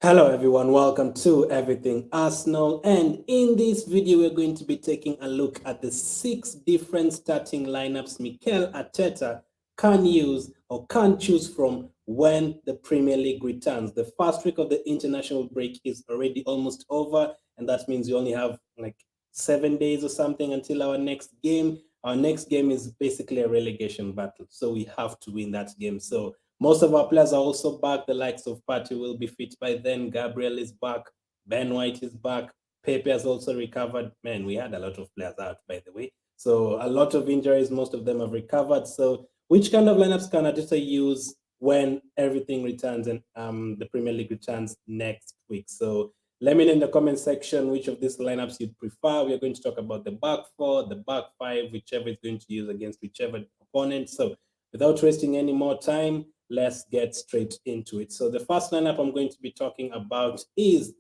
Hello everyone, welcome to Everything Arsenal, and in this video we're going to be taking a look at the 6 different starting lineups Mikel Arteta can use or can choose from when the Premier League returns. The first week of the international break is already almost over, and that means we only have like 7 days or something until our next game. Our next game is basically a relegation battle, so we have to win that game. So most of our players are also back. The likes of Partey will be fit by then. Gabriel is back. Ben White is back. Pepe has also recovered. Man, we had a lot of players out, by the way. So a lot of injuries. Most of them have recovered. So which kind of lineups can Arteta use when everything returns and the Premier League returns next week? So let me know in the comment section which of these lineups you'd prefer. We are going to talk about the back four, the back five, whichever is going to use against whichever opponent. So without wasting any more time, let's get straight into it. So the first lineup I'm going to be talking about is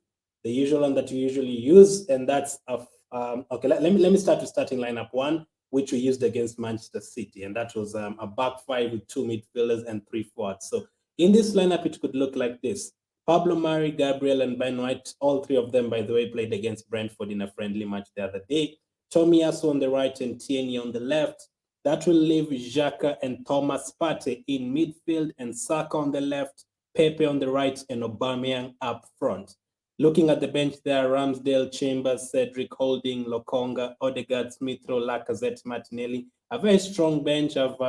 the usual one that you usually use, and that's okay. Let me start with starting lineup one, which we used against Manchester City, and that was a back five with 2 midfielders and 3 forwards. So in this lineup, it could look like this: Pablo Mari, Gabriel, and Ben White. All 3 of them, by the way, played against Brentford in a friendly match the other day. Tomiyasu on the right and Tierney on the left. That will leave Xhaka and Thomas Partey in midfield and Saka on the left, Pepe on the right, and Aubameyang up front. Looking at the bench there, Ramsdale, Chambers, Cedric, Holding, Lokonga, Odegaard, Smith-Rowe, Lacazette, Martinelli. A very strong bench. I've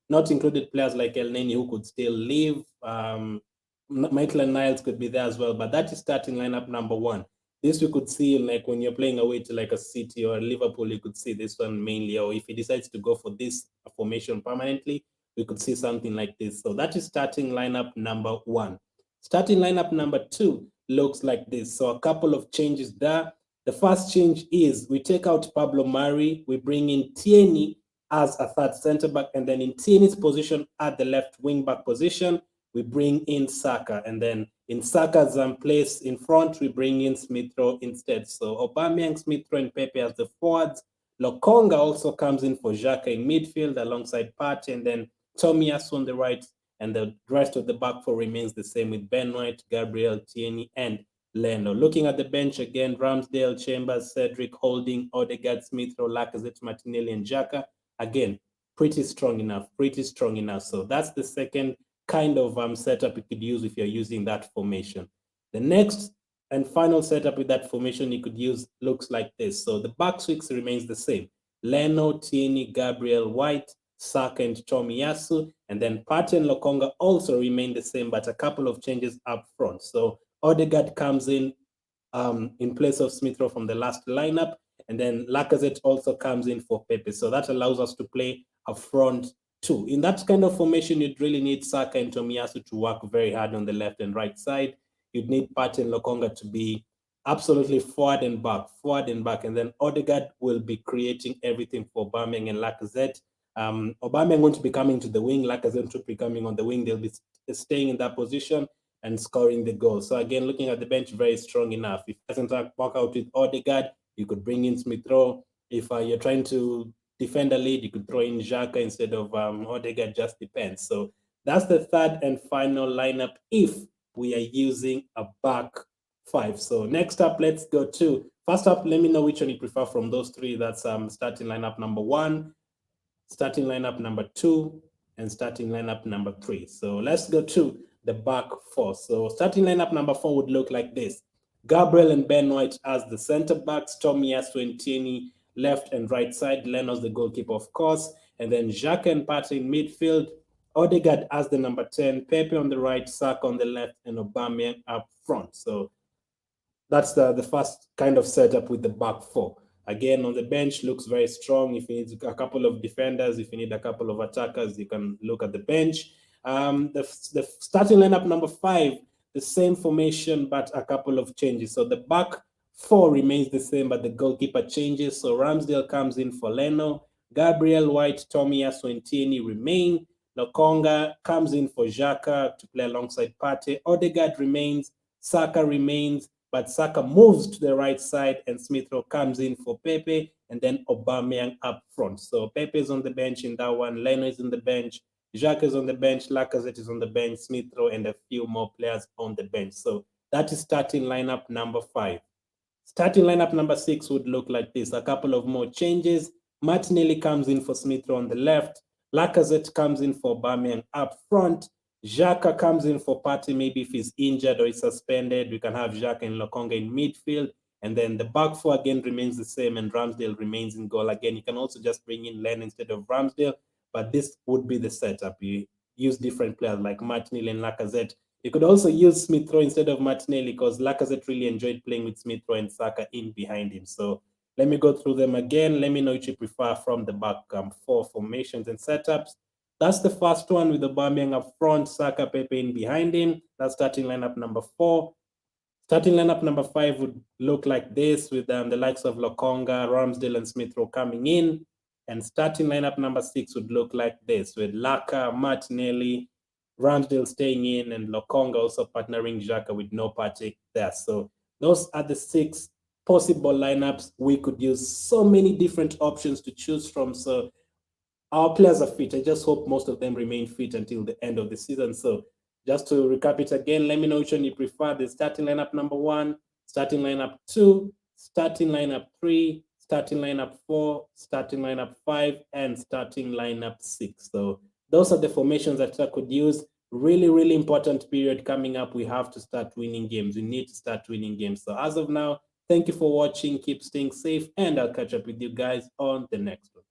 not included players like El Neni who could still leave. Maitland-Niles could be there as well, but that is starting lineup number one. This we could see like when you're playing away to like a City or a Liverpool, you could see this one mainly. Or if he decides to go for this formation permanently, we could see something like this. So that is starting lineup number one. Starting lineup number two looks like this. So a couple of changes there. The first change is we take out Pablo Mari, we bring in Tierney as a third centre back, and then in Tierney's position at the left wing back position, we bring in Saka, and then in Saka's place in front, we bring in Smith-Rowe instead. So Aubameyang, Smith-Rowe, and Pepe as the forwards. Lokonga also comes in for Xhaka in midfield alongside Partey, and then Tomiyasu on the right, and the rest of the back four remains the same with Ben White, Gabriel, Tierney, and Leno. Looking at the bench again, Ramsdale, Chambers, Cedric, Holding, Odegaard, Smith-Rowe, Lacazette, Martinelli, and Xhaka. Again, pretty strong enough. So that's the second kind of setup you could use if you're using that formation. The next and final setup with that formation you could use looks like this. So the back six remains the same. Leno, Tierney, Gabriel, White, Saka, and Tomiyasu. And then Partey and Lokonga also remain the same, but a couple of changes up front. So Odegaard comes in place of Smith-Rowe from the last lineup. And then Lacazette also comes in for Pepe. So that allows us to play a front two. In that kind of formation, you'd really need Saka and Tomiyasu to work very hard on the left and right side. You'd need Partey and Lokonga to be absolutely forward and back. And then Odegaard will be creating everything for Aubameyang and Lacazette. Aubameyang going to be coming to the wing. Lacazette to be coming on the wing. They'll be staying in that position and scoring the goal. So again, looking at the bench, very strong enough. If it doesn't work out with Odegaard, you could bring in Smith-Rowe. If you're trying to defend a lead, you could throw in Xhaka instead of Odegaard, just depends. So that's the third and final lineup if we are using a back five. So next up, let's go to, first up, let me know which one you prefer from those three. That's starting lineup number one, starting lineup number two, and starting lineup number three. So let's go to the back four. So starting lineup number four would look like this. Gabriel and Ben White as the center backs, Tomiyasu and Tierney left and right side, Leno's the goalkeeper, of course, and then Xhaka and Partey in midfield, Odegaard as the number 10, Pepe on the right, Saka on the left, and Aubameyang up front. So that's the first kind of setup with the back four. Again, on the bench, looks very strong. If you need a couple of defenders, if you need a couple of attackers, you can look at the bench. The starting lineup number five, the same formation, but a couple of changes. So the back four remains the same, but the goalkeeper changes. So Ramsdale comes in for Leno. Gabriel, White, Tomiyasu, and Tierney remain. Lokonga comes in for Xhaka to play alongside Partey. Odegaard remains. Saka remains, but Saka moves to the right side and Smith-Rowe comes in for Pepe and then Aubameyang up front. So Pepe is on the bench in that one. Leno is on the bench. Xhaka is on the bench. Lacazette is on the bench. Smith-Rowe and a few more players on the bench. So That is starting lineup number 5. Starting lineup number 6 would look like this. A couple of more changes. Martinelli comes in for Smith Rowe on the left. Lacazette comes in for Aubameyang up front. Xhaka comes in for Partey, maybe if he's injured or is suspended. We can have Xhaka and Lokonga in midfield. And then the back four again remains the same, and Ramsdale remains in goal again. You can also just bring in Len instead of Ramsdale, but this would be the setup. You use different players like Martinelli and Lacazette. You could also use Smith Rowe instead of Martinelli because Lacazette really enjoyed playing with Smith Rowe and Saka in behind him. So let me go through them again. Let me know which you prefer from the back four formations and setups. That's the first one with Aubameyang up front, Saka, Pepe in behind him. That's starting lineup number 4. Starting lineup number 5 would look like this with the likes of Lokonga, Ramsdale, and Smith Rowe coming in. And starting lineup number 6 would look like this with Laka, Martinelli, Ramsdale staying in, and Lokonga also partnering Xhaka with no Partey there. So those are the 6 possible lineups. We could use so many different options to choose from. So our players are fit. I just hope most of them remain fit until the end of the season. So just to recap it again, let me know which one you prefer. The starting lineup number 1, starting lineup 2, starting lineup 3, starting lineup 4, starting lineup 5, and starting lineup 6. So those are the formations that I could use. Really, really important period coming up. We have to start winning games. We need to start winning games. So as of now, thank you for watching. Keep staying safe, and I'll catch up with you guys on the next one.